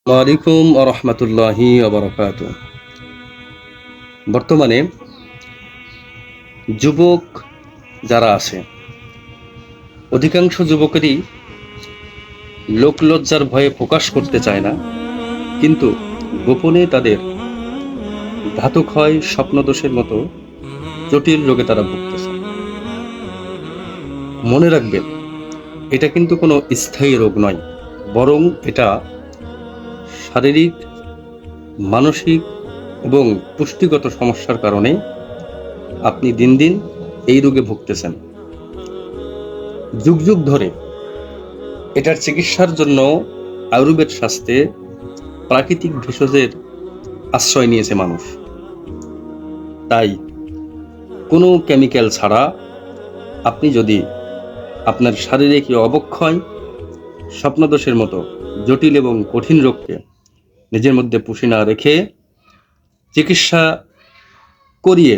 ওয়ালাইকুম রহমতুল্লাহি ওবরকাত। বর্তমানে যুবক যারা আছে, অধিকাংশ যুবকেরই লোকলজ্জার ভয়ে প্রকাশ করতে চায় না, কিন্তু গোপনে তাদের ধাতুক্ষয় স্বপ্নদোষের মতো জটিল রোগে তারা ভুগতেছে। মনে রাখবেন, এটা কিন্তু কোনো স্থায়ী রোগ নয়, বরং এটা শারীরিক, মানসিক এবং পুষ্টিগত সমস্যার কারণে আপনি দিন দিন এই রোগে ভুগতেছেন। যুগ যুগ ধরে এটার চিকিৎসার জন্য আয়ুর্বেদ শাস্ত্রে প্রাকৃতিক ভেষজের আশ্রয় নিয়েছে মানুষ। তাই কোনো কেমিক্যাল ছাড়া আপনি যদি আপনার শারীরিক অবক্ষয়, স্বপ্নদোষের মতো জটিল এবং কঠিন রোগকে নিজের মধ্যে পুষে না রেখে চিকিৎসা করিয়ে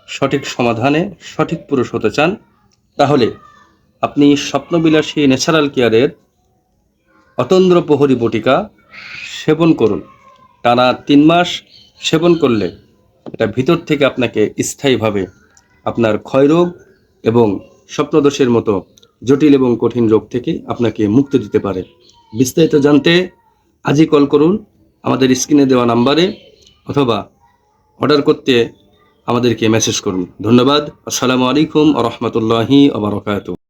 সঠিক সমাধানে সঠিক পুরুষ হতে চান, তাহলে আপনি স্বপ্নবিলাসী ন্যাচারাল কেয়ারের অতন্দ্র প্রহরী বটিকা সেবন করুন। টানা 3 মাস সেবন করলে এটা ভিতর থেকে আপনাকে স্থায়ীভাবে আপনার ক্ষয়রোগ এবং স্বপ্নদোষের মতো জটিল এবং কঠিন রোগ থেকে আপনাকে মুক্তি দিতে পারে। বিস্তারিত জানতে আজই কল করুন আমাদের স্ক্রিনে দেওয়া নাম্বারে, অথবা অর্ডার করতে আমাদেরকে মেসেজ করুন। ধন্যবাদ। আসসালামু আলাইকুম ওয়া রাহমাতুল্লাহি ওয়া বারাকাতুহু।